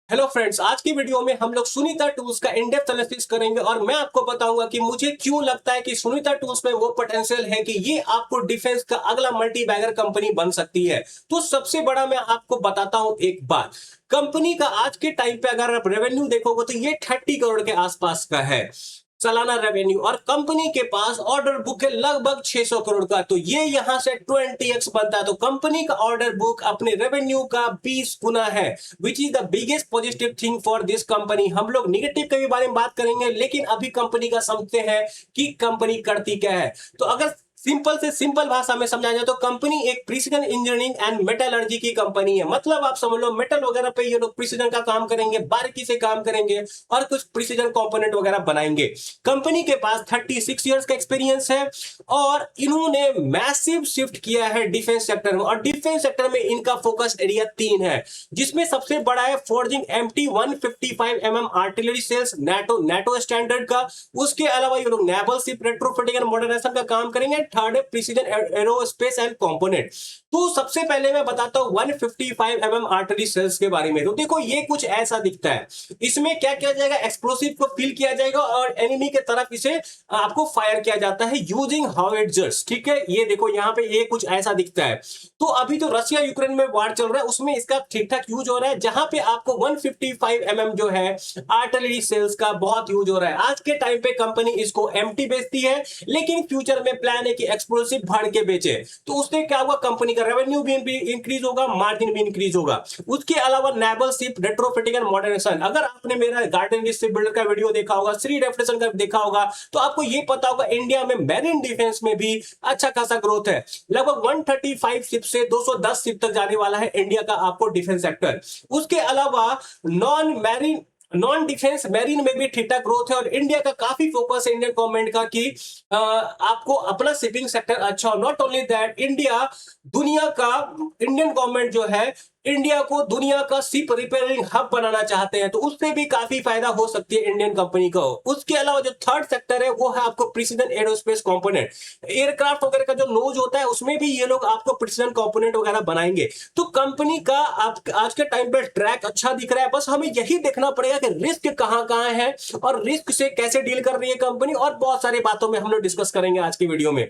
Hello friends, आज की video में हम लोग सुनीता टूल्स का इन डेप्थ एनालिसिस करेंगे और मैं आपको बताऊंगा कि मुझे क्यों लगता है कि सुनीता टूल्स में वो पोटेंशियल है कि ये आपको डिफेंस का अगला मल्टी बैगर कंपनी बन सकती है। तो सबसे बड़ा मैं आपको बताता हूं एक बात। कंपनी का आज के टाइम पे अगर आप रेवेन्यू देखोगे तो ये 30 करोड़ के आसपास का है सालाना रेवेन्यू, और कंपनी के पास ऑर्डर बुक है लगभग 600 करोड़ का। तो ये यहां से 20x बनता है। तो कंपनी का ऑर्डर बुक अपने रेवेन्यू का 20 गुना है, which is the biggest positive thing for this company. हम लोग निगेटिव के भी बारे में बात करेंगे, लेकिन अभी कंपनी का समझते हैं कि कंपनी करती क्या है। तो अगर सिंपल से सिंपल भाषा में समझा जाए तो कंपनी एक प्रिसीजन इंजीनियरिंग एंड मेटलर्जी की कंपनी है। मतलब आप समझ लो मेटल वगैरह पे ये लोग प्रिसीजन का काम करेंगे, बारीकी से काम करेंगे और कुछ प्रिसीजन कंपोनेंट वगैरह बनाएंगे। कंपनी के पास 36 इयर्स का एक्सपीरियंस है और इन्होंने मैसिव शिफ्ट किया है डिफेंस सेक्टर में, और डिफेंस सेक्टर में इनका फोकस एरिया 3 है, जिसमें सबसे बड़ा है forging MT 155 artillery shells NATO NATO standard का। उसके अलावा ये लोग naval ship retrofitting and modernisation का काम करेंगे। थर्ड है प्रिसीजन एरोस्पेस एंड कंपोनेंट। तो सबसे पहले मैं बताता हूं 155 आर्टिलरी सेल्स के बारे में। तो देखो ये कुछ ऐसा दिखता है। इसमें क्या किया जाएगा, एक्सप्लोसिव को फिल किया जाएगा और एनिमी के तरफ इसे आपको फायर किया जाता है यूजिंग हाउइट्जर्स। ठीक है, ये देखो यहाँ पे ये कुछ ऐसा दिखता है। तो अभी तो रशिया यूक्रेन में वार चल रहा है, उसमें इसका ठीक ठाक यूज हो रहा है, जहां पे आपको 155 जो है आर्टिलरी सेल्स का बहुत यूज हो रहा है। आज के टाइम पे कंपनी इसको एमटी बेचती है, लेकिन फ्यूचर में प्लान है कि एक्सप्लोसिव भर के बेचे। तो उससे क्या होगा, कंपनी का रेवेन्यू भी इंक्रीज होगा, मार्जिन भी इंक्रीज होगा। उसके अलावा naval ship retrofitting and modernisation, अगर आपने मेरा गार्डन शिप बिल्डर का वीडियो देखा होगा, श्री डेफिनेशन का देखा होगा, तो आपको ये पता होगा इंडिया में मैरीन डिफेंस में भी अच्छा खासा ग्रोथ है। लगभग 135 शिप से 210 शिप तक जाने वाला है इंडिया का आपको डिफेंस सेक्टर। उसके अलावा नॉन डिफेंस मैरीन में भी ठीक ठाक ग्रोथ है, और इंडिया का काफी फोकस है इंडियन गवर्नमेंट का कि आपको अपना शिपिंग सेक्टर अच्छा हो। Not only that, Indian government जो है इंडिया को दुनिया का शिप रिपेयरिंग हब बनाना चाहते हैं, तो उससे भी काफी फायदा हो सकती है इंडियन कंपनी को। उसके अलावा जो थर्ड सेक्टर है वो है आपको प्रिसीजन एरोस्पेस कंपोनेंट। एयरक्राफ्ट वगैरह का जो नोज होता है उसमें भी ये लोग आपको प्रिसीजन कंपोनेंट वगैरह बनाएंगे। तो कंपनी का आज के टाइम पे ट्रैक अच्छा दिख रहा है। बस हमें यही देखना पड़ेगा कि रिस्क कहां कहां है और रिस्क से कैसे डील कर रही है कंपनी, और बहुत सारी बातों में हम लोग डिस्कस करेंगे आज की वीडियो में।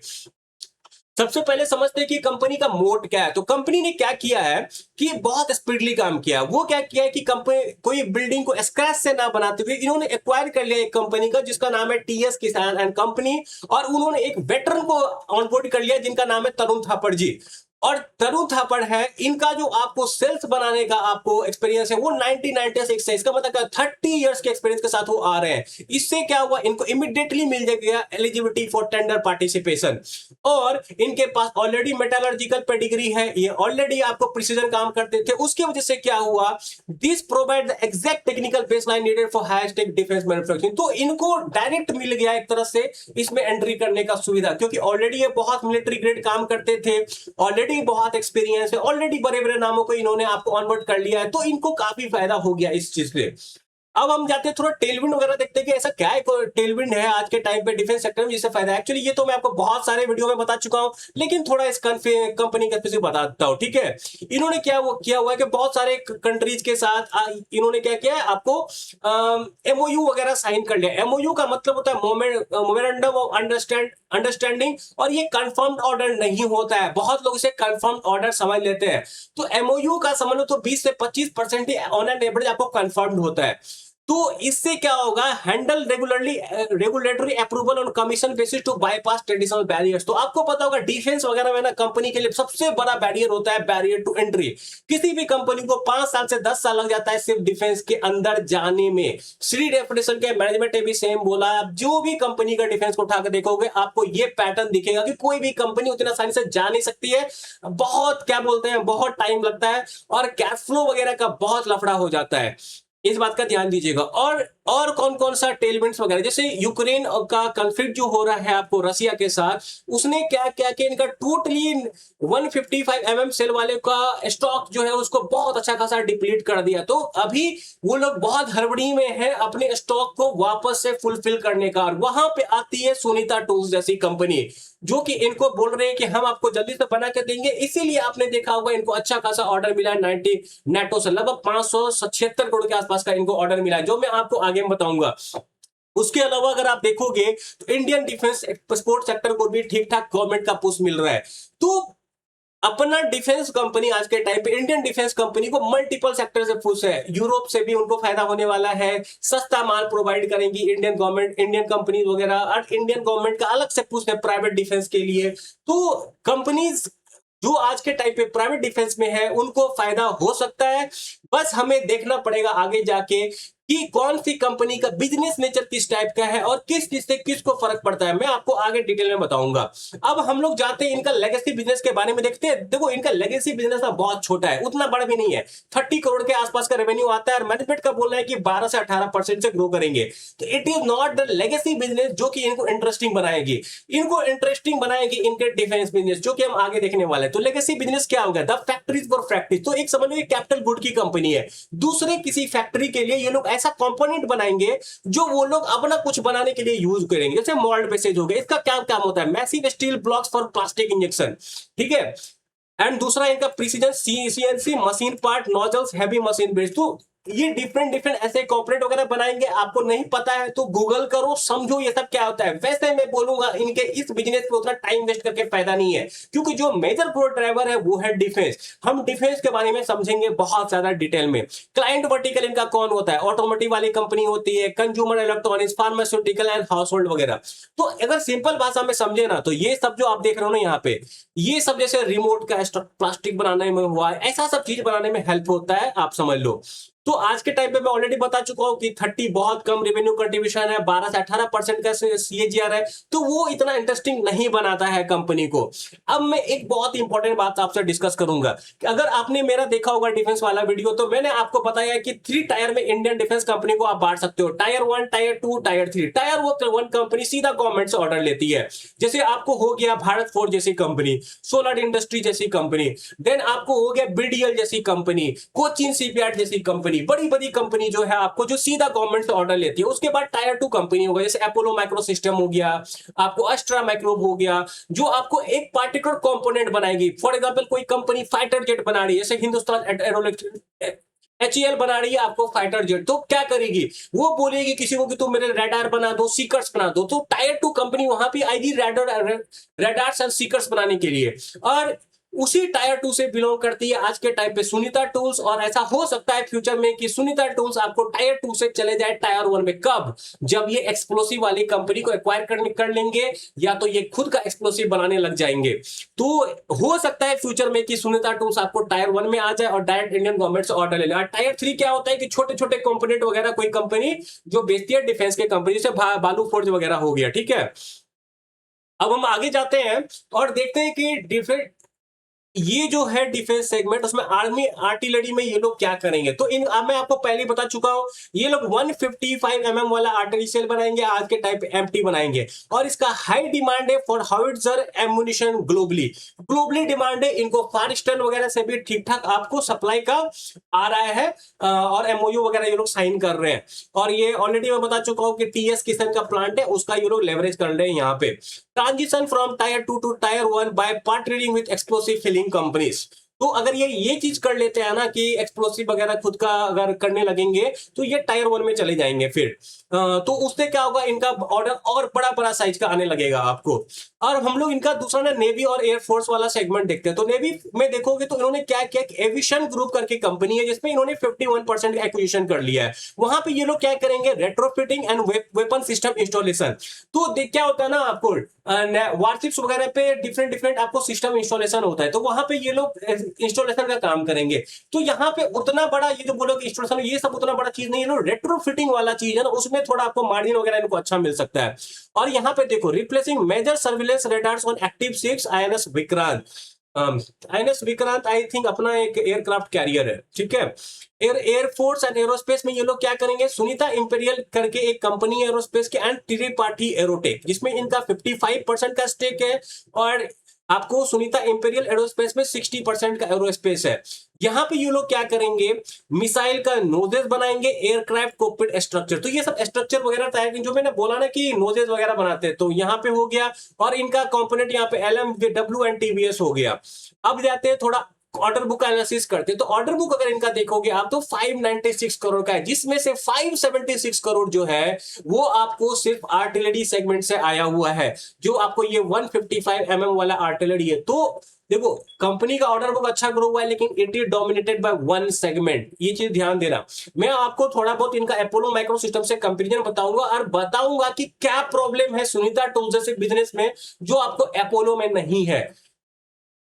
सबसे पहले समझते हैं कि कंपनी का मोड क्या है। तो कंपनी ने क्या किया है कि बहुत स्पीडली काम किया। वो क्या किया है कि कंपनी कोई बिल्डिंग को स्क्रैच से ना बनाते हुए इन्होंने एक्वायर कर लिया एक कंपनी का जिसका नाम है TS किसान एंड कंपनी, और उन्होंने एक वेटरन को ऑनबोर्ड कर लिया जिनका नाम है तरुण थापड़ जी। और तरुण थापड़ है, इनका जो आपको सेल्स बनाने का आपको एक्सपीरियंस है वो 1996 से, इसका मतलब 30 इयर्स के एक्सपीरियंस के साथ वो आ रहे हैं। इससे क्या हुआ, इनको इमीडिएटली मिल जाएगा एलिजिबिलिटी फॉर टेंडर पार्टिसिपेशन, और इनके पास ऑलरेडी मेटलर्जिकल पेडिग्री है, ये ऑलरेडी आपको प्रिसीजन काम करते थे। उसकी वजह से क्या हुआ, this provide the exact technical baseline needed for high tech defence manufacturing. तो इनको डायरेक्ट मिल गया एक तरह से इसमें एंट्री करने का सुविधा, क्योंकि ऑलरेडी ये बहुत मिलिट्री ग्रेड काम करते थे, ऑलरेडी बहुत एक्सपीरियंस है, ऑलरेडी बड़े बड़े नामों को इन्होंने आपको ऑनबोर्ड कर लिया है, तो इनको काफी फायदा हो गया इस चीज से। अब हम जाते हैं थोड़ा टेलविंड वगैरह देखते हैं कि ऐसा क्या है टेलविंड है आज के टाइम पे डिफेंस सेक्टर में जिससे फायदा है। एक्चुअली ये तो मैं आपको बहुत सारे वीडियो में बता चुका हूं, लेकिन थोड़ा इस कंपनी का स्पेसिफिक बता देता हूं। ठीक है, इन्होंने क्या वो किया हुआ है कि बहुत सारे कंट्रीज के साथ इन्होंने क्या किया है, आपको MOU वगैरह साइन कर लिया। MOU का मतलब होता है मोमेंडम ऑफ अंडरस्टैंडिंग, और ये कंफर्म्ड ऑर्डर नहीं होता है। बहुत लोग इसे कंफर्म्ड ऑर्डर समझ लेते हैं। तो MOU का समझ लो तो 20 से 25% ही ऑन एन एवरेज आपको कंफर्म्ड होता है। तो इससे क्या होगा, handle regulatory approval on commission basis to bypass traditional barriers. तो आपको पता होगा डिफेंस वगैरह में ना कंपनी के लिए सबसे बड़ा बैरियर होता है बैरियर टू एंट्री। किसी भी कंपनी को 5 साल से 10 साल लग जाता है सिर्फ डिफेंस के अंदर जाने में। श्री डेफिनेशन के मैनेजमेंट ने भी सेम बोला। आप जो भी कंपनी का डिफेंस को उठाकर देखोगे आपको ये पैटर्न दिखेगा कि कोई भी कंपनी उतना आसानी से जा नहीं सकती है। बहुत क्या बोलते हैं, बहुत टाइम लगता है और कैश फ्लो वगैरह का बहुत लफड़ा हो जाता है। इस बात का ध्यान दीजिएगा। और कौन कौन सा टेलमेंट्स वगैरह, जैसे यूक्रेन का कॉन्फ्लिक्ट जो हो रहा है आपको रसिया के साथ, उसने क्या क्या कि इनका टोटली 155 सेल वाले का स्टॉक जो है उसको बहुत अच्छा खासा डिप्लीट कर दिया। तो अभी वो लोग बहुत हड़बड़ी में है अपने स्टॉक को वापस से फुलफिल करने का। और वहां पे आती है सुनीता टूल्स जैसी कंपनी, जो कि इनको बोल रहे हैं कि हम आपको जल्दी से बना के देंगे। इसीलिए आपने देखा होगा इनको अच्छा खासा ऑर्डर मिला है 90 नेटो से, लगभग 576 करोड़ के आसपास का इनको ऑर्डर मिला है, जो मैं आपको आगे बताऊंगा। उसके अलावा अगर आप देखोगे तो इंडियन डिफेंस एक्सपोर्ट सेक्टर को भी ठीक ठाक गवर्नमेंट का पुश मिल रहा है। तो अपना डिफेंस कंपनी आज के टाइम पे, इंडियन डिफेंस कंपनी को मल्टीपल सेक्टर से पुश है। यूरोप से भी उनको फायदा होने वाला है, सस्ता माल प्रोवाइड करेंगी इंडियन गवर्नमेंट, इंडियन कंपनी वगैरह। और इंडियन गवर्नमेंट का अलग से पुश है प्राइवेट डिफेंस के लिए। तो कंपनीज जो आज के टाइम पे प्राइवेट डिफेंस में है उनको फायदा हो सकता है। बस हमें देखना पड़ेगा आगे जाके कि कौन सी कंपनी का बिजनेस नेचर किस टाइप का है और किस चीज से किसको फर्क पड़ता है, मैं आपको आगे डिटेल में बताऊंगा। अब हम लोग जाते हैं इनका लेगेसी बिजनेस के बारे में, देखते हैं। देखो इनका लेगेसी बिजनेस ना बहुत छोटा है, उतना बड़ा भी नहीं है, 30 करोड़ के आसपास का रेवेन्यू आता है और मैनेजमेंट का बोलना है कि 12 से 18% से ग्रो करेंगे। तो it is not the legacy business जो कि इनको इंटरेस्टिंग बनाएगी। इनको इंटरेस्टिंग बनाएगी इनके डिफेंस बिजनेस, जो कि हम आगे देखने वाले हैं। तो लेगेसी बिजनेस क्या होगा? The factories for factories. तो एक समझ लो कैपिटल गुड की कंपनी है, दूसरे किसी फैक्ट्री के लिए ये लोग ऐसा कंपोनेंट बनाएंगे जो वो लोग अपना कुछ बनाने के लिए यूज करेंगे। जैसे मोल्ड बेसेज हो गया, इसका क्या काम होता है? Massive steel blocks for plastic injection, ठीक है। एंड दूसरा इनका precision CNC machine part nozzles heavy machine based. तो ये डिफरेंट डिफरेंट ऐसे कॉर्पोरेट वगैरह बनाएंगे। आपको नहीं पता है तो गूगल करो, समझो ये सब क्या होता है। वैसे मैं बोलूंगा इनके इस बिजनेस पे उतना टाइम वेस्ट करके फायदा नहीं है, क्योंकि जो मेजर ग्रोथ ड्राइवर है वो है डिफेंस। हम डिफेंस के बारे में समझेंगे बहुत ज्यादा डिटेल में। क्लाइंट वर्टिकल इनका कौन होता है? ऑटोमोटिव वाली कंपनी होती है, consumer electronics, pharmaceutical and house hold वगैरह। तो अगर सिंपल भाषा में समझे ना, तो ये सब जो आप देख रहे हो ना यहाँ पे, ये सब जैसे रिमोट का प्लास्टिक बनाने में हुआ है, ऐसा सब चीज बनाने में हेल्प होता है, आप समझ लो। तो आज के टाइम पे मैं ऑलरेडी बता चुका हूं कि 30 बहुत कम रेवेन्यू कंट्रीब्यूशन है, 12 से 18% का सीएजीआर है, तो वो इतना इंटरेस्टिंग नहीं बनाता है कंपनी को। अब मैं एक बहुत इंपॉर्टेंट बात आपसे डिस्कस करूंगा कि अगर आपने मेरा देखा होगा डिफेंस वाला वीडियो, तो मैंने आपको बताया कि 3 टायर में इंडियन डिफेंस कंपनी को आप बांट सकते हो, tyre 1, tyre 2, tyre 3। Tyre 1 company सीधा गवर्नमेंट से ऑर्डर लेती है, जैसे आपको हो गया भारत फोर्ज जैसी कंपनी, सोलर इंडस्ट्री जैसी कंपनी, देन आपको हो गया बीडीएल जैसी कंपनी, कोचिन शिपयार्ड जैसी कंपनी, बड़ी बड़ी कंपनी जो है आपको जो सीधा गवर्नमेंट से ऑर्डर लेती है। उसके बाद टायर 2 कंपनी होगा, जैसे अपोलो माइक्रो सिस्टम हो गया, आपको अस्ट्रा माइक्रोब हो गया, जो आपको एक पार्टिकुलर कंपोनेंट बनाएगी। फॉर एग्जांपल कोई कंपनी फाइटर जेट बना रही है, जैसे हिंदुस्तान एचईएल बना रही है आपको फाइटर जेट, तो क्या करेगी? वो बोलेगी किसी को कि तुम मेरे रडार बना दो, सीकर्स बना दो। तो टायर 2 कंपनी वहां पे आएगी रडार्स एंड सीकर्स बनाने के लिए। और उसी टायर 2 से बिलोंग करती है आज के टाइम पे सुनीता टूल्स। और ऐसा हो सकता है फ्यूचर में कि सुनीता टूल्स आपको टायर 2 से चले जाए टायर 1 में। कब? जब ये एक्सप्लोसिव वाली कंपनी को एक्वायर कर लेंगे, या तो ये खुद का एक्सप्लोसिव बनाने लग जाएंगे। तो हो सकता है फ्यूचर में कि सुनीता टूल्स आपको टायर 1 में आ जाए और डायरेक्ट इंडियन गवर्नमेंट से ऑर्डर ले ले। टायर 3 क्या होता है कि छोटे छोटे कंपोनेंट वगैरह कोई कंपनी जो बेचती है डिफेंस के कंपनी से, बालू फोर्ज वगैरह हो गया, ठीक है। अब हम आगे जाते हैं और देखते हैं कि डिफेंस, ये जो है डिफेंस सेगमेंट, उसमें आर्मी आर्टिलरी में ये लोग क्या करेंगे। तो इन अब मैं आपको पहले बता चुका हूं, ये लोग 155 वाला आर्टिलरी सेल बनाएंगे, आज के टाइप एमटी बनाएंगे। और इसका हाई डिमांड है for howitzer ammunition globally. Globally demand है इनको, फार ईस्टर्न वगैरह से भी ठीक ठाक आपको सप्लाई का आ रहा है। और एमओयू वगैरह ये लोग साइन कर रहे हैं। और ये ऑलरेडी मैं बता चुका हूं कि टीएस किसान का प्लांट है, उसका ये लोग लेवरेज कर रहे हैं यहाँ पे। Transition from tier 2 to tier 1 by partnering with explosive filling companies. तो अगर ये चीज कर लेते हैं ना कि एक्सप्लोसिव वगैरह खुद का अगर करने लगेंगे, तो ये टायर 1 में चले जाएंगे। फिर तो उससे क्या होगा, इनका ऑर्डर और बड़ा बड़ा साइज का आने लगेगा आपको। और हम लोग इनका दूसरा ना नेवी और एयरफोर्स वाला सेगमेंट देखते हैं। तो नेवी में देखोगे तो इन्होंने क्या किया, एविशन ग्रुप करके कंपनी है जिसमें इन्होंने 51% एक्विजिशन कर लिया है। वहां पे ये लोग क्या करेंगे, retrofitting and weapon system installation. तो क्या होता है ना, आपको वारशिप्स वगैरह पे डिफरेंट डिफरेंट आपको सिस्टम इंस्टॉलेशन होता है, तो वहां पे ये लोग इंस्टॉलेशन का काम करेंगे। तो यहाँ पे उतना बड़ा ये जो बोलो कि इंस्टॉलेशन, ये सब उतना बड़ा चीज नहीं है। रेट्रोफिटिंग वाला चीज है ना, उसमें थोड़ा आपको मार्जिन वगैरह इनको अच्छा मिल सकता है। और यहाँ पे देखो, replacing major surveillance radars on active 6 INS Vikrant. INS Vikrant I think अपना एक एयरक्राफ्ट कैरियर है, ठीक है। एयरफोर्स एंड एरोस्पेस में ये लोग क्या करेंगे, सुनीता इंपीरियल करके एक कंपनी है एरोस्पेस के, एंड त्रिपाठी एरोटेक, जिसमें इनका 55% का स्टेक है, और आपको सुनीता इंपीरियल एरोस्पेस में 60% का एरोस्पेस है। यहाँ पे ये लोग क्या करेंगे, मिसाइल का नोजेस बनाएंगे, एयरक्राफ्ट कॉकपिट स्ट्रक्चर, तो ये सब स्ट्रक्चर वगैरह तैयार करेंगे, जो मैंने बोला ना कि नोजेस वगैरह बनाते हैं, तो यहाँ पे हो गया। और इनका कंपोनेंट यहाँ पे LMW एंड TBS हो गया। अब जाते हैं थोड़ा ऑर्डर बुक एनालिसिस करते हैं, तो ऑर्डर बुक अगर इनका देखोगे आप तो 596 करोड़ का है, जिसमें से 576 करोड़ जो है वो आपको सिर्फ आर्टिलरी सेगमेंट से आया हुआ है, जो आपको ये 155 वाला आर्टिलरी है। तो देखो कंपनी का ऑर्डर बुक अच्छा ग्रो हुआ है, लेकिन it is dominated by one segment, ये चीज ध्यान देना। मैं आपको थोड़ा बहुत इनका अपोलो माइक्रो सिस्टम से कंपैरिजन बताऊंगा, और बताऊंगा कि क्या प्रॉब्लम है सुनीता टूल्स जैसे बिजनेस में जो आपको अपोलो में नहीं है।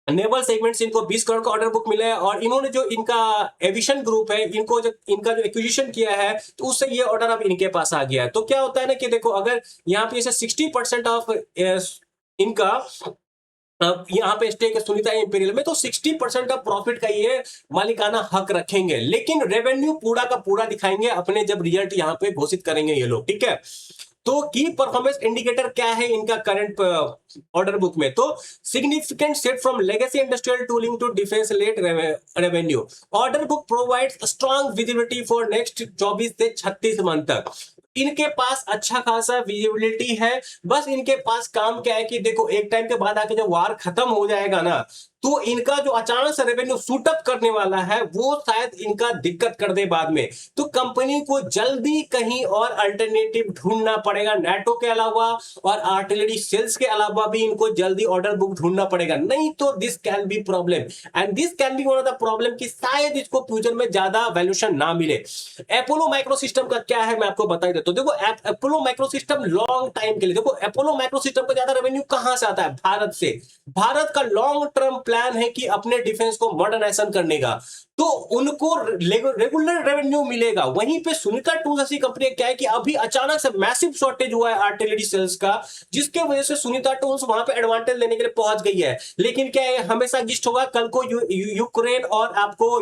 नेवल सेगमेंट से इनको 20 करोड़ का ऑर्डर बुक मिला है, और इन्होंने जो इनका एविशन ग्रुप है, इनको जो इनका जो एक्विजिशन किया है, तो उससे ये ऑर्डर अब इनके पास आ गया है। तो क्या होता है ना कि देखो अगर यहाँ पे जैसे 60% ऑफ इनका यहाँ पे स्टेक है सुनीता इंपीरियल में, तो 60% ऑफ प्रॉफिट का ये मालिकाना हक रखेंगे, लेकिन रेवेन्यू पूरा का पूरा दिखाएंगे अपने जब रिजल्ट यहाँ पे घोषित करेंगे ये लोग, ठीक है। तो की परफॉर्मेंस इंडिकेटर क्या है इनका करंट ऑर्डर बुक में, तो significant shift from legacy industrial tooling to defence led revenue, order book provides strong visibility for next 24 से 36 मंथ तक। इनके पास अच्छा खासा विजिबिलिटी है, बस इनके पास काम क्या है कि देखो एक टाइम के बाद आके जब वार खत्म हो जाएगा ना, तो इनका जो अचानक से रेवेन्यू शूट अप करने वाला है वो शायद इनका दिक्कत कर दे बाद में, तो कंपनी को जल्दी कहीं और अल्टरनेटिव ढूंढना पड़ेगा नेटो के अलावा, और आर्टिलरी सेल्स के अलावा भी इनको जल्दी ऑर्डर बुक ढूंढना पड़ेगा, नहीं तो this can be problem, and this can be one of the problem कि शायद इसको फ्यूचर में ज्यादा वैल्यूएशन ना मिले। अपोलो माइक्रो सिस्टम का क्या है मैं आपको बता ही देता हूं। देखो Apollo micro system long time के लिए, देखो अपोलो माइक्रो सिस्टम का ज्यादा रेवेन्यू कहां से आता है, भारत से। भारत का लॉन्ग टर्म प्लान है कि अपने डिफेंस को मॉडर्नाइजेशन करने का, तो उनको रेगुलर रेवेन्यू मिलेगा। वहीं पे सुनीता टूल्स ऐसी कंपनी क्या है कि अभी अचानक से मैसिव शॉर्टेज हुआ है आर्टिलरी सेल्स का, जिसके वजह से सुनीता टूल्स वहां पे एडवांटेज लेने के लिए पहुंच गई है। लेकिन क्या है, हमेशा गिस्ट होगा, कल को यूक्रेन और आपको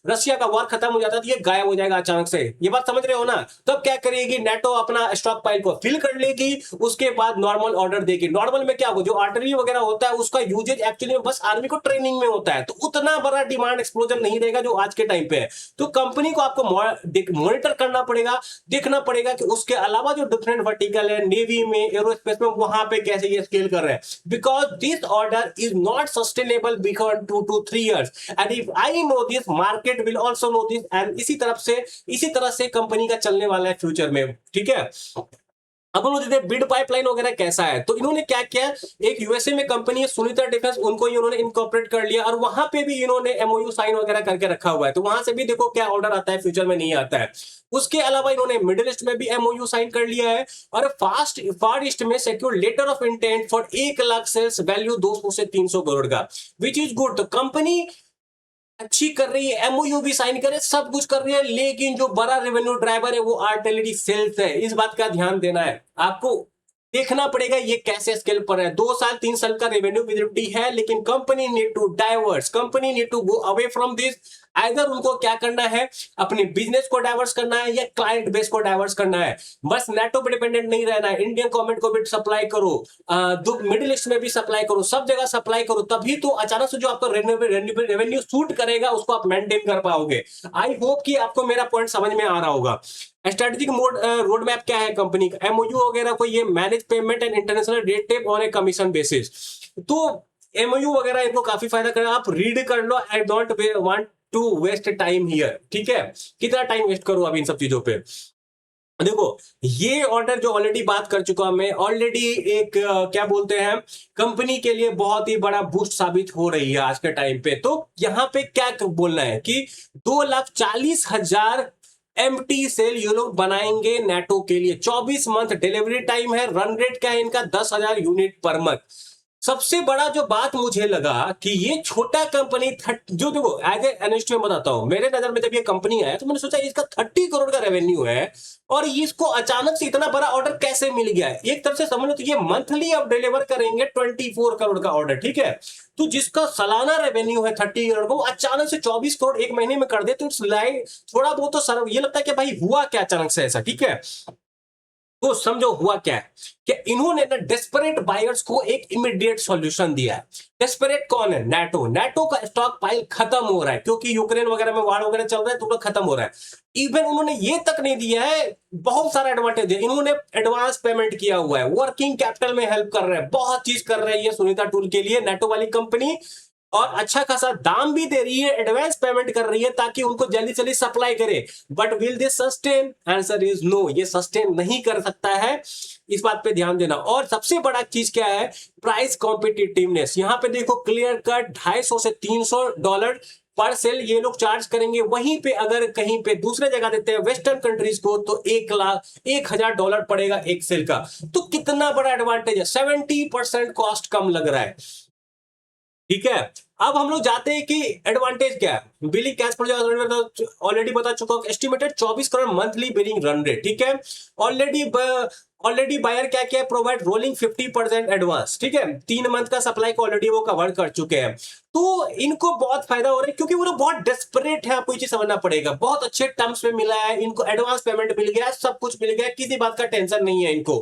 रशिया का वार खत्म हो जाता है तो ये गायब हो जाएगा अचानक से, ये बात समझ रहे हो ना। तब क्या करेगी, नेटो अपना स्टॉक पाइल को फिल कर लेगी, उसके बाद नॉर्मल ऑर्डर देगी। नॉर्मल में क्या होगा, जो आर्टिलरी वगैरह होता है उसका यूजेज एक्चुअली में बस आर्मी को ट्रेनिंग में होता है, तो उतना बड़ा डिमांड एक्सप्लोजन नहीं रहेगा जो आज के टाइम पे है। तो कंपनी को आपको मॉनिटर करना पड़ेगा, देखना पड़ेगा कि उसके अलावा जो डिफरेंट वर्टिकल है नेवी में, एरोस्पेस में, वहां पे कैसे ये स्केल कर रहे हैं, because this order is not sustainable because 2 to 3 years, and if I know this market will also know this, and इसी तरह से कंपनी का चलने वाला है फ्यूचर में, ठीक है। अब उन्होंने देखते बिड पाइपलाइन वगैरह कैसा है, तो इन्होंने क्या किया, एक यूएसए में कंपनी है सुनीता डिफेंस, उनको ही उन्होंने इनकॉर्पोरेट कर लिया, और वहां पे भी इन्होंने एमओयू साइन वगैरह करके रखा हुआ है, तो वहां से भी देखो क्या ऑर्डर आता है, फ्यूचर में नहीं आता है। उसके अलावा इन्होंने मिडिल ईस्ट में भी एमओयू साइन कर लिया है, और फार ईस्ट में secure letter of intent for 1 lakh shells value 200 से 300 करोड़ का, विच इज गुड। तो कंपनी अच्छी कर रही है, एमओयू भी साइन करे, सब कुछ कर रही है, लेकिन जो बड़ा रेवेन्यू ड्राइवर है वो आर्टिलरी सेल्स है, इस बात का ध्यान देना है आपको। देखना पड़ेगा ये कैसे स्केल पर है, 2 साल 3 साल का रेवेन्यू विजिबिलिटी है, लेकिन company need to diverse, company need to go away from this. Either उनको क्या करना है, अपने बिजनेस को डाइवर्स करना है या क्लाइंट बेस को डाइवर्स करना है, बस नेटो पे डिपेंडेंट नहीं रहना है, इंडियन गवर्नमेंट को भी सप्लाई करो, मिडिल ईस्ट में भी सप्लाई करो, सब जगह सप्लाई करो, तभी तो अचानक से जो आपका रेवेन्यू शूट करेगा उसको आप मेंटेन कर पाओगे। आई होप कि आपको मेरा पॉइंट समझ में आ रहा होगा। स्ट्रेटेजिक रोड मैप क्या है कंपनी का, एमओयू वगैरह को ये manage payment and international rate tape on a commission basis, तो एमओयू वगैरह इनको काफी फायदा करेगा, आप रीड कर लो, I don't want to waste time here, ठीक है। कितना टाइम वेस्ट करूं अब इन सब चीजों पे। देखो ये ऑर्डर जो ऑलरेडी बात कर चुका हूं मैं ऑलरेडी, एक क्या बोलते हैं, कंपनी के लिए बहुत ही बड़ा बूस्ट साबित हो रही है आज के टाइम पे। तो यहां पे क्या बोलना है कि 2,40,000 एमटी सेल ये लोग बनाएंगे नेटो के लिए, 24 मंथ डिलीवरी टाइम है, रन रेट क्या है इनका 10,000 यूनिट पर मंथ। सबसे बड़ा जो बात मुझे लगा कि ये छोटा कंपनी जो देखो एज ए एनालिस्ट में बताता हूं, मेरे नजर में जब ये कंपनी आया तो मैंने सोचा इसका 30 करोड़ का रेवेन्यू है और इसको अचानक से इतना बड़ा ऑर्डर कैसे मिल गया है। एक तरफ से समझ लो तो ये मंथली अब डिलीवर करेंगे 24 करोड़ का ऑर्डर, ठीक है। तो जिसका सालाना रेवेन्यू है 30 करोड़ को अचानक से 24 करोड़ एक महीने में कर दे तो इट्स लाइक थोड़ा बहुत तो सर ये लगता है कि भाई हुआ क्या अचानक से ऐसा, ठीक है। तो समझो हुआ क्या है कि इन्होंने ना डेस्परेट बायर्स को एक इमीडिएट सॉल्यूशन दिया है। डेस्परेट कौन है? नाटो। नाटो का स्टॉक पाइल खत्म हो रहा है क्योंकि यूक्रेन वगैरह में वार वगैरह चल रहा है तो खत्म हो रहा है। इवन उन्होंने ये तक नहीं दिया है, बहुत सारा एडवांटेज है। इन्होंने एडवांस पेमेंट किया हुआ है, वर्किंग कैपिटल में हेल्प कर रहे हैं, बहुत चीज कर रही है सुनीता टूल के लिए नाटो वाली कंपनी, और अच्छा खासा दाम भी दे रही है, एडवांस पेमेंट कर रही है ताकि उनको जल्दी जल्दी सप्लाई करे। But will this sustain? Answer is no, ये सस्टेन नहीं कर सकता है, इस बात पे ध्यान देना। और सबसे बड़ा चीज क्या है? Price competitiveness. यहां पे देखो क्लियर कट 250 से $300 पर सेल ये लोग चार्ज करेंगे। वहीं पे अगर कहीं पे दूसरे जगह देते हैं वेस्टर्न कंट्रीज को तो 1,00,000 पड़ेगा एक सेल का। तो कितना बड़ा एडवांटेज है, 70% कॉस्ट कम लग रहा है, ठीक है। अब हम लोग जाते हैं कि एडवांटेज क्या है। बिलिंग कैश प्रोजेक्ट ऑलरेडी बता चुका हूं, estimated 24 crore monthly billing run rate, ठीक है। ऑलरेडी बायर क्या क्या प्रोवाइड रोलिंग 50% एडवांस, ठीक है। 3 मंथ का सप्लाई को ऑलरेडी वो कवर कर चुके हैं। तो इनको बहुत फायदा हो रहा है क्योंकि वो लोग बहुत डेस्परेट है। आपको ये चीज समझना पड़ेगा, बहुत अच्छे टर्म्स में मिला है इनको, एडवांस पेमेंट मिल गया, सब कुछ मिल गया, किसी बात का टेंशन नहीं है इनको,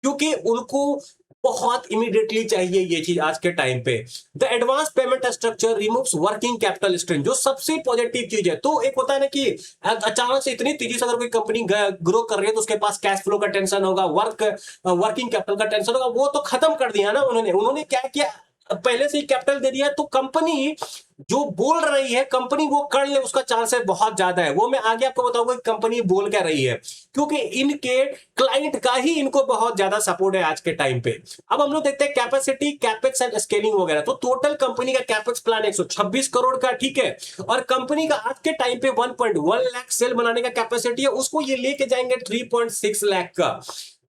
क्योंकि उनको बहुत इमीडिएटली चाहिए ये चीज आज के टाइम पे। The advance payment structure removes working capital strain, जो सबसे पॉजिटिव चीज है। तो एक होता है ना कि अचानक से इतनी तेजी से अगर कोई कंपनी ग्रो कर रही है तो उसके पास कैश फ्लो का टेंशन होगा, वर्किंग कैपिटल का टेंशन होगा, वो तो खत्म कर दिया ना उन्होंने क्या किया, पहले से ही कैपिटल दे दिया। तो कंपनी जो बोल रही है कंपनी वो कर ले, उसका चांसेस बहुत ज्यादा है। वो मैं आगे आपको बताऊंगा कि कंपनी बोल क्या रही है, क्योंकि इनके क्लाइंट का ही इनको बहुत ज्यादा सपोर्ट है आज के टाइम पे। अब हम लोग देखते हैं कैपेसिटी, कैपेक्स एंड स्केलिंग वगैरह। तो टोटल कंपनी का कैपेक्स प्लान 126 करोड़ का, ठीक है। और कंपनी का आज के टाइम पे 1.1 लाख सेल बनाने का कैपेसिटी है, उसको ये लेके जाएंगे 3.6 लाख का।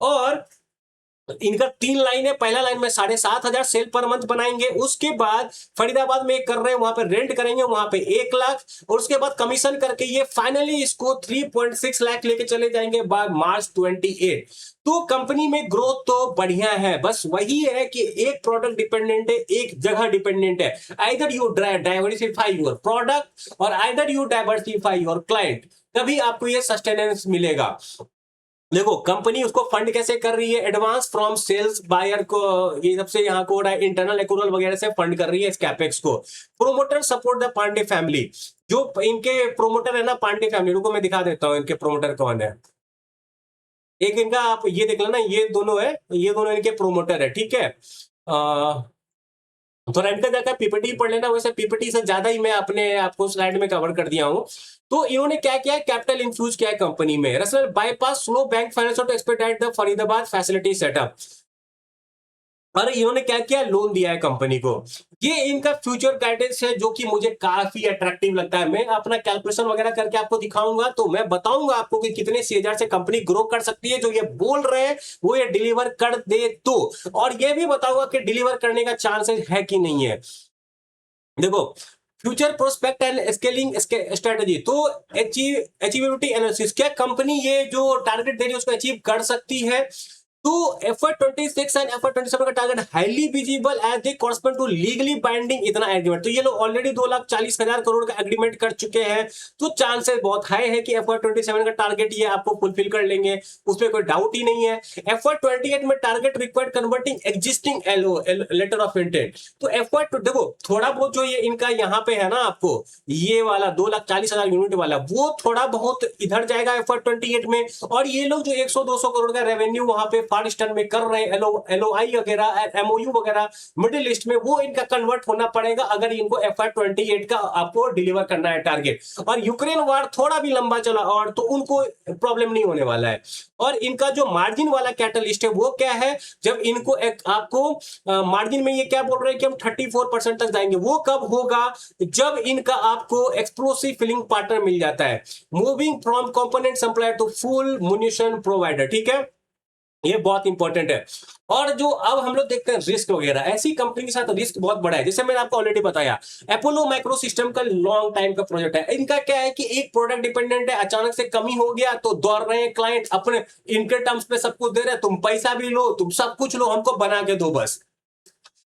और इनका 3 लाइन है, पहला लाइन में 7,500 सेल पर मंथ बनाएंगे, उसके बाद फरीदाबाद में कर रहे हैं वहां पे रेंट करेंगे, वहां पे 1 लाख, और उसके बाद कमीशन करके ये फाइनली इसको 3.6 लाख लेके चले जाएंगे बाय मार्च 28। तो कंपनी में ग्रोथ तो बढ़िया है, बस वही है कि एक प्रोडक्ट डिपेंडेंट है, एक जगह डिपेंडेंट है। Either you diversify your product और either you diversify your client, तभी आपको ये सस्टेनेंस मिलेगा। देखो कंपनी उसको फंड कैसे कर रही है, एडवांस फ्रॉम सेल्स बायर को, ये सबसे यहाँ कोड है, इंटरनल एक्रूवल वगैरह से फंड कर रही है इस कैपेक्स को। Promoter support the Pandey family, जो इनके प्रोमोटर है ना पांडे फैमिली, रुको मैं दिखा देता हूँ इनके प्रोमोटर कौन है। एक इनका आप ये देख लेना, ये दोनों है, ये दोनों इनके प्रोमोटर है, ठीक है। थोड़ा इनका जाकर पीपीटी पढ़ लेना, वैसे पीपीटी से ज्यादा ही मैं अपने आपको स्लाइड में कवर कर दिया हूं। तो इन्होंने क्या किया, कैपिटल इन्फ्यूज किया है कंपनी में। रसल bypass slow bank finance to expedite the Faridabad facility setup, और इन्होंने क्या किया, लोन दिया है कंपनी को। ये इनका फ्यूचर गाइडेंस है जो कि मुझे काफी अट्रैक्टिव लगता है। मैं अपना कैलकुलेशन वगैरह करके आपको दिखाऊंगा, तो मैं बताऊंगा आपको कि कितने CAGR से कंपनी ग्रो कर सकती है। जो ये बोल रहे हैं वो ये डिलीवर कर दे तो, और ये भी बताऊंगा कि डिलीवर करने का चांसेस है कि नहीं है। देखो future prospect and scaling strategy, तो अचीवेबिलिटी एनालिसिस, क्या कंपनी ये जो टारगेट दे रही है उसको अचीव कर सकती है। तो FY26 एंड FY27 का target highly visible as they correspond to legally binding इतना एग्रीमेंट। तो ये लोग ऑलरेडी 2,40,000 करोड़ का एग्रीमेंट कर चुके हैं, तो चांसेस बहुत हाई है कि FY27 का टारगेट ये आपको फुलफिल कर लेंगे, उसमें कोई डाउट ही नहीं है। FY28 में target required converting existing LO letter of intent. तो देखो थोड़ा बहुत जो ये इनका यहाँ पे है ना, आपको ये वाला 2,40,000 यूनिट वाला, वो थोड़ा बहुत इधर जाएगा FY28 में। और ये लोग जो 100-200 करोड़ का रेवेन्यू वहां पे फार ईस्टर्न में कर रहे हैं, LOI वगैरह, MOU वगैरह मिडिल ईस्ट में, वो इनका कन्वर्ट होना पड़ेगा अगर इनको FY28 का आपको डिलीवर करना है टारगेट। और यूक्रेन वार थोड़ा भी लंबा चला और तो उनको प्रॉब्लम नहीं होने वाला है। और इनका जो मार्जिन वाला कैटलिस्ट है वो क्या है, जब इनको आपको मार्जिन में ये क्या बोल रहे हैं कि हम 34% तक जाएंगे, वो कब होगा, जब इनका आपको एक्सप्लोसिव फिलिंग पार्टनर मिल जाता है, moving from component supplier to full munition provider, ठीक है। ये बहुत इंपॉर्टेंट है। और जो अब हम लोग देखते हैं रिस्क वगैरह, ऐसी कंपनी के साथ रिस्क बहुत बड़ा है। जैसे मैंने आपको ऑलरेडी बताया, अपोलो माइक्रो सिस्टम का लॉन्ग टाइम का प्रोजेक्ट है। इनका क्या है कि एक प्रोडक्ट डिपेंडेंट है, अचानक से कमी हो गया तो दौड़ रहे हैं क्लाइंट अपने, इनके टर्म्स पे सब कुछ दे रहे हैं, तुम पैसा भी लो, तुम सब कुछ लो, हमको बना के दो बस।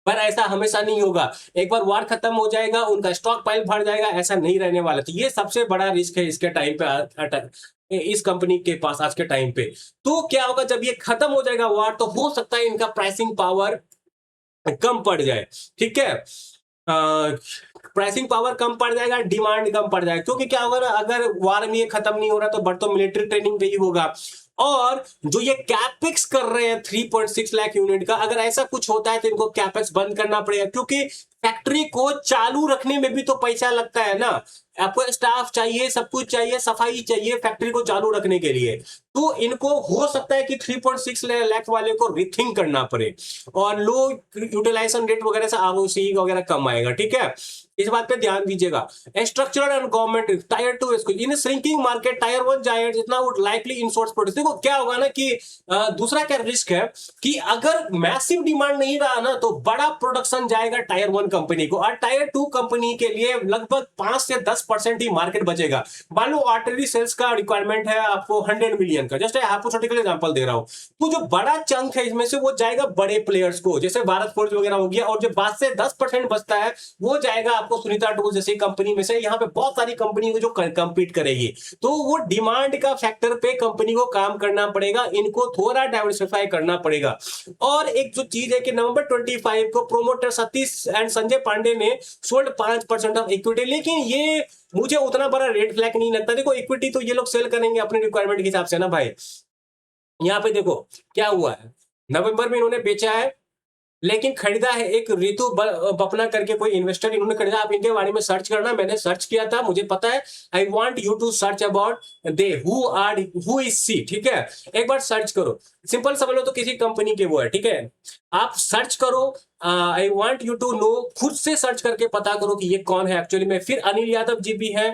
पर ऐसा हमेशा नहीं होगा, एक बार वार खत्म हो जाएगा, उनका स्टॉक पाइल भर जाएगा, ऐसा नहीं रहने वाला। तो ये सबसे बड़ा रिस्क है इसके टाइम पे, इस कंपनी के पास आज के टाइम पे। तो क्या होगा, जब ये खत्म हो जाएगा वार, तो हो सकता है इनका प्राइसिंग पावर कम पड़ जाए। ठीक है, प्राइसिंग पावर कम पड़ जाएगा, डिमांड कम पड़ जाएगा, क्योंकि क्या होगा ना, अगर वार में ये खत्म नहीं हो रहा तो बढ़ तो मिलिट्री ट्रेनिंग पे ही होगा। और जो ये कैपेक्स कर रहे हैं 3.6 लाख यूनिट का, अगर ऐसा कुछ होता है तो इनको कैपेक्स बंद करना पड़ेगा, क्योंकि फैक्ट्री को चालू रखने में भी तो पैसा लगता है ना। आपको स्टाफ चाहिए, सब कुछ चाहिए, सफाई चाहिए फैक्ट्री को चालू रखने के लिए। तो इनको हो सकता है कि 3.6 लाख वाले को रिथिंक करना पड़े, और लो यूटिलाइजेशन रेट वगैरह से आरओसी वगैरह कम आएगा। ठीक है, इस बात पे ध्यान दीजिएगा। Structural and government tyre 2 school in shrinking market, tyre 1 giant इतना वुड लाइकली इनसोर्स प्रोडक्ट्स। देखो क्या होगा ना कि दूसरा क्या रिस्क है कि अगर मैसिव डिमांड नहीं रहा ना, तो बड़ा प्रोडक्शन जाएगा टायर 1 कंपनी को, और टायर 2 कंपनी के लिए लगभग 5 से 10% ही मार्केट बचेगा। मान लो ऑर्डिनरी सेल्स का रिक्वायरमेंट है आपको 100 मिलियन का, जस्ट हाइपोथेटिकल एग्जांपल दे रहा हूं, तो जो बड़ा चंक है इसमें से वो जाएगा बड़े प्लेयर्स को, जैसे भारत फोर्ज वगैरह हो गया, और जो 5 से 10% बचता है वो जाएगा आपको सुनीता टूल्स जैसी कंपनी में से। यहाँ पे बहुत सारी कंपनी को जो कंपीट करेगी, तो वो डिमांड का फैक्टर पे कंपनी को काम करना पड़ेगा, इनको थोड़ा डाइवर्सिफाई करना पड़ेगा। और एक जो चीज है कि नवंबर 25 को प्रोमोटर सतीश एंड संजय पांडे ने सोल्ड 5% ऑफ इक्विटी, लेकिन ये मुझे उतना बड़ा रेड फ्लैग नहीं लगता। देखो इक्विटी तो ये लोग सेल करेंगे अपने रिक्वायरमेंट के हिसाब से ना भाई। यहाँ पे देखो क्या हुआ है, नवंबर में इन्होंने बेचा है, लेकिन खरीदा है एक रितु बपना करके कोई इन्वेस्टर, इन्होंने खरीदा। आप इनके बारे में सर्च करना, मैंने सर्च किया था, मुझे पता है। I want you to search about they who is see. ठीक है, एक बार सर्च करो, सिंपल समझ लो तो किसी कंपनी के वो है। ठीक है, आप सर्च करो, I want you to know, खुद से सर्च करके पता करो कि ये कौन है एक्चुअली में। फिर अनिल यादव जी भी है,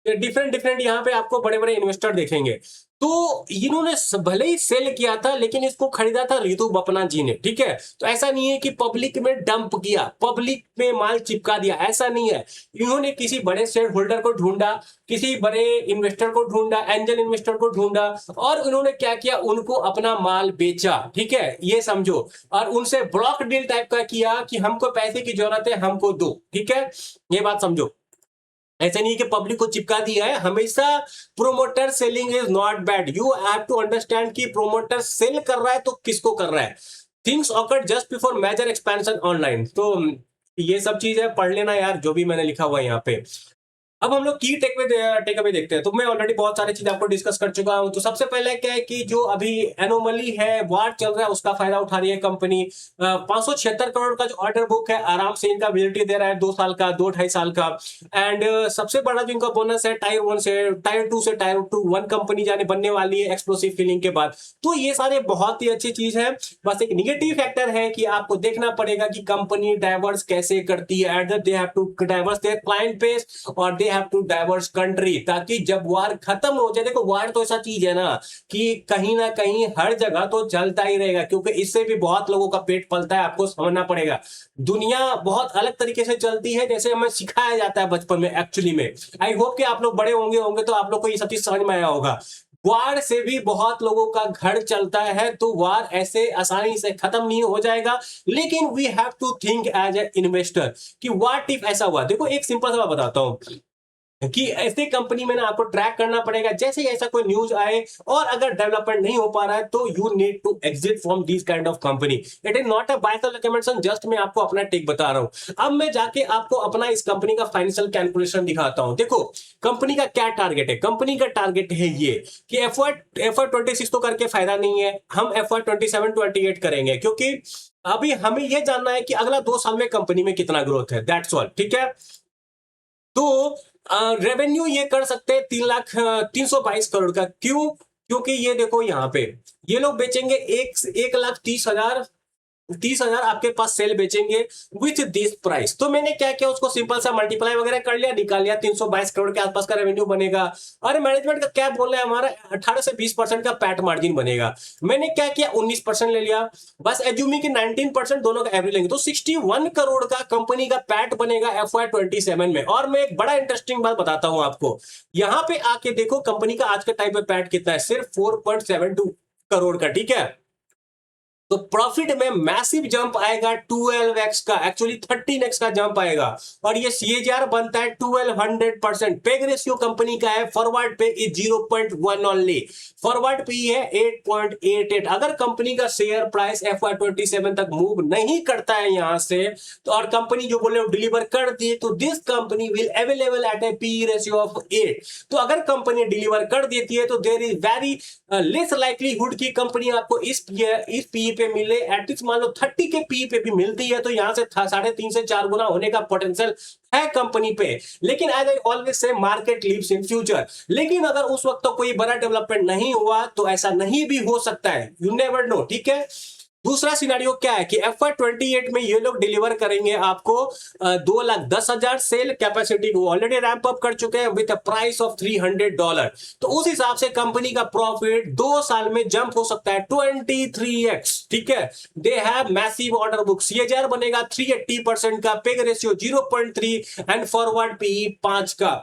डिफरेंट डिफरेंट यहाँ पे आपको बड़े बड़े इन्वेस्टर देखेंगे। तो इन्होंने भले ही सेल किया था, लेकिन इसको खरीदा था रितु बपना जी ने। ठीक है, तो ऐसा नहीं है कि पब्लिक में डंप किया, पब्लिक में माल चिपका दिया, ऐसा नहीं है। इन्होंने किसी बड़े शेयर होल्डर को ढूंढा, किसी बड़े इन्वेस्टर को ढूंढा, एंजल इन्वेस्टर को ढूंढा, और उन्होंने क्या किया, उनको अपना माल बेचा। ठीक है, ये समझो, और उनसे ब्लॉक डील टाइप का किया कि हमको पैसे की जरूरत है, हमको दो। ठीक है, ये बात समझो। ऐसा नहीं कि पब्लिक को चिपका दिया है हमेशा। Promoter selling is not bad, you have to understand कि प्रोमोटर सेल कर रहा है तो किसको कर रहा है। Things occurred just before major expansion online. तो ये सब चीज है, पढ़ लेना यार जो भी मैंने लिखा हुआ है यहाँ पे। अब हम लोग की टेक अवे देखते हैं। तो मैं ऑलरेडी बहुत सारी चीज आपको डिस्कस कर चुका हूं। तो सबसे पहले क्या है कि जो अभी एनोमली है, वार चल रहा है, उसका फायदा उठा रही है कंपनी। 576 करोड़ का जो ऑर्डर बुक है, आराम से इनका विजिबिलिटी दे रहा है 2 साल का, 2-2.5 साल का। एंड सबसे बड़ा जो इनका बोनस है, टायर 1 से टायर 2 से टायर 1 कंपनी जाने बनने वाली है एक्सप्लोसिव फिलिंग के बाद। तो ये सारे बहुत ही अच्छी चीज है। बस एक निगेटिव फैक्टर है कि आपको देखना पड़ेगा कि कंपनी डाइवर्स कैसे करती है, at they have to diverse their client base, और they have to diverse country, ताकि जब वार खत्म हो जाए। देखो वार तो ऐसा चीज है ना कि कहीं ना कहीं हर जगह तो चलता ही रहेगा, क्योंकि इससे भी बहुत लोगों का पेट पलता है, आपको समझना पड़ेगा। दुनिया बहुत अलग तरीके से चलती है, जैसे हमें सिखाया जाता है बचपन में एक्चुअली में। आई होप कि आप लोग बड़े होंगे होंगे तो आप लोग को ये सब चीज समझ में आया होगा। वार से भी बहुत लोगों का घर चलता है, तो वार ऐसे आसानी से खत्म नहीं हो जाएगा। लेकिन we have to think as a investor कि व्हाट इफ ऐसा हुआ। देखो एक सिंपल सा बात बताता हूं कि ऐसे कंपनी में ना आपको ट्रैक करना पड़ेगा, जैसे ही ऐसा कोई न्यूज आए और अगर डेवलपमेंट नहीं हो पा रहा है, तो you need to exit from this kind of company. It is not a buy sell recommendation, just मैं आपको अपना टेक बता रहा हूं। अब मैं जाके आपको अपना इस कंपनी का फाइनेंशियल कैलकुलेशन दिखाता हूं। देखो कंपनी का क्या टारगेट है, कंपनी का टारगेट है ये कि एफआई 26 तो करके फायदा नहीं है, हम एफआई 27-28 करेंगे, क्योंकि अभी हमें यह जानना है कि अगला 2 साल में कंपनी में कितना ग्रोथ है, दैट्स ऑल। ठीक है, तो रेवेन्यू ये कर सकते हैं 322 का। क्यों? क्योंकि ये देखो यहाँ पे ये लोग बेचेंगे 1,30,000 30,000 आपके पास सेल बेचेंगे विथ दिस प्राइस। तो मैंने क्या किया, उसको सिंपल सा मल्टीप्लाई वगैरह कर लिया, निकाल लिया, 322 करोड़ के आसपास का रेवेन्यू बनेगा। और मैनेजमेंट का क्या बोल रहा है, हमारा 18 से 20% का पैट मार्जिन बनेगा। मैंने क्या किया, 19% ले लिया, बस एज्यूमिंग कि 19% दोनों का एवरेज लेंगे तो 61 करोड़ का कंपनी का पैट बनेगा FY27 में। और मैं एक बड़ा इंटरेस्टिंग बात बताता हूं आपको, यहां पे आके देखो कंपनी का आज के टाइम पे पैट कितना है, सिर्फ 4.72 करोड़ का, ठीक है। तो प्रॉफिट में मैसिव जंप आएगा 12x का, एक्चुअली 13x का जंप आएगा। और ये CAGR बनता है 1200%। पेग रेशियो कंपनी का है, फॉरवर्ड पे इज 0.1 ओनली, फॉरवर्ड पे है 8.88। अगर कंपनी का शेयर प्राइस FY27 तक मूव नहीं करता है यहां से, तो और कंपनी जो बोले डिलीवर कर दी, तो this company will available at a P ratio of 8। तो अगर कंपनी डिलीवर कर देती है तो there is very less likelihood की कंपनी आपको इस पी पे मिले, एटलीस्ट मान लो 30 के पी पे भी मिलती है, तो यहां से 3.5 से 4 गुना होने का पोटेंशियल है कंपनी पे। लेकिन as I always say market lives in future. लेकिन अगर उस वक्त तो कोई बड़ा डेवलपमेंट नहीं हुआ तो ऐसा नहीं भी हो सकता है, यू नेवर नो, ठीक है। दूसरा सिनेरियो क्या है कि FY28 में ये लोग डिलीवर करेंगे आपको 2,10,000 सेल कैपेसिटी को, ऑलरेडी रैंप अप कर चुके हैं विद प्राइस ऑफ $300। तो उस हिसाब से कंपनी का प्रॉफिट 2 साल में जंप हो सकता है 23x, ठीक है। They have massive order book, CAGR बनेगा 380% का, PEG ratio 0.3 and forward PE 5 का।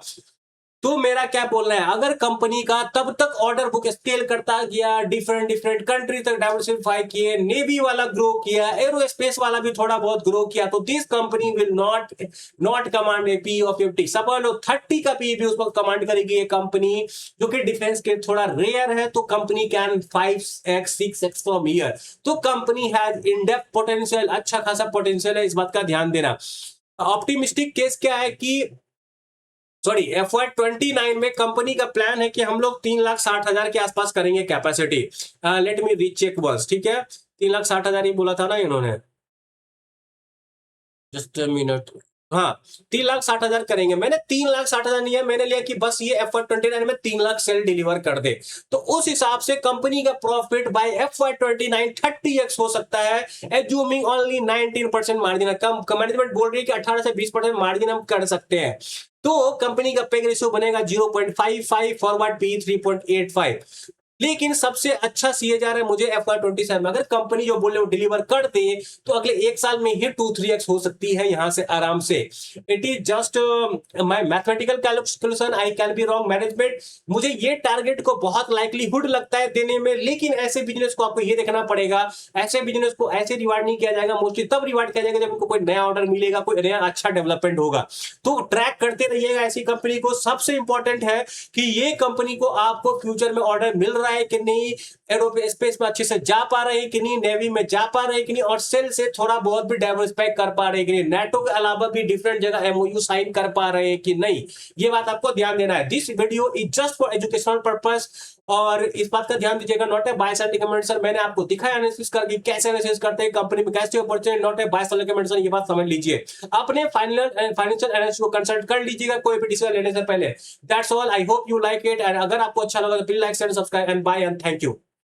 तो मेरा क्या बोलना है, अगर कंपनी का तब तक ऑर्डर बुक स्केल करता गया, डिफरेंट डिफरेंट कंट्री तक डाइवर्सिफाई किए, नेवी वाला ग्रो किया, एरोस्पेस वाला भी थोड़ा बहुत ग्रो किया, तो this company will not command a P of 50। Suppose लो 30 का पी भी उस वक्त कमांड करेगी ये कंपनी, जो कि डिफेंस के थोड़ा रेयर है। तो company can 5x 6x from year. तो company has in depth potential, अच्छा खासा पोटेंशियल है, इस बात का ध्यान देना। ऑप्टिमिस्टिक केस क्या है कि FY29 में कंपनी का प्लान है कि हम लोग 3,60,000 के आसपास करेंगे capacity. Let me recheck once, ठीक है। 3,60,000 ही बोला था ना इन्होंने, जस्ट मिनट। हाँ, 3,60,000 करेंगे। मैंने 3,60,000 नहीं है, मैंने लिया कि बस ये FY29 में 3 लाख सेल डिलीवर कर दे, तो उस हिसाब से कंपनी का प्रॉफिट बाय FY29 30x हो सकता है, एज्यूमिंग ओनली 19% मार्जिन। कम मैनेजमेंट बोल रही है कि 18 से 20% मार्जिन हम कर सकते हैं। तो कंपनी का पेग रेशियो बनेगा 0.55, फॉरवर्ड पी 3.85। लेकिन सबसे अच्छा CAGR है मुझे FY27 में। अगर कंपनी जो बोले वो डिलीवर कर दे, तो अगले 1 साल में ही 2-3x हो सकती है यहां से आराम से। It is just my mathematical calculation, I can be wrong management. मुझे ये टारगेट को बहुत लाइकलीहुड लगता है देने में, लेकिन ऐसे बिजनेस को आपको ये देखना पड़ेगा, ऐसे बिजनेस को ऐसे रिवार्ड नहीं किया जाएगा, मोस्टली तब रिवार्ड किया जाएगा जब उनको कोई नया ऑर्डर मिलेगा, कोई नया अच्छा डेवलपमेंट होगा। तो ट्रैक करते रहिएगा ऐसी कंपनी को। सबसे इंपॉर्टेंट है कि ये कंपनी को आपको फ्यूचर में ऑर्डर मिल रहा है कि नहीं, एरोस्पेस में अच्छे से जा पा रहे हैं कि नहीं, नेवी में जा पा रहे हैं कि नहीं, और सेल से थोड़ा बहुत भी डाइवर्सिफाई कर पा रहे हैं कि नहीं, नेटो के अलावा भी डिफरेंट जगह MOU साइन कर पा रहे हैं कि नहीं, ये बात आपको ध्यान देना है। This video is just for educational purpose, और इस बात का ध्यान दीजिएगा, not a buy sell recommendation. मैंने आपको दिखाया एनालिसिस करके कैसे एनालिसिस करते हैं कंपनी में, कैसे opportunity, not a buy sell recommendation, ये बात समझ लीजिए। अपने फाइनेंशियल एनालिस्ट को कंसल्ट कर लीजिएगा कोई भी डिसीजन लेने से पहले। That's all, I hope you like it, and अगर आपको अच्छा लगा तो please like, share, subscribe and bye and thank you.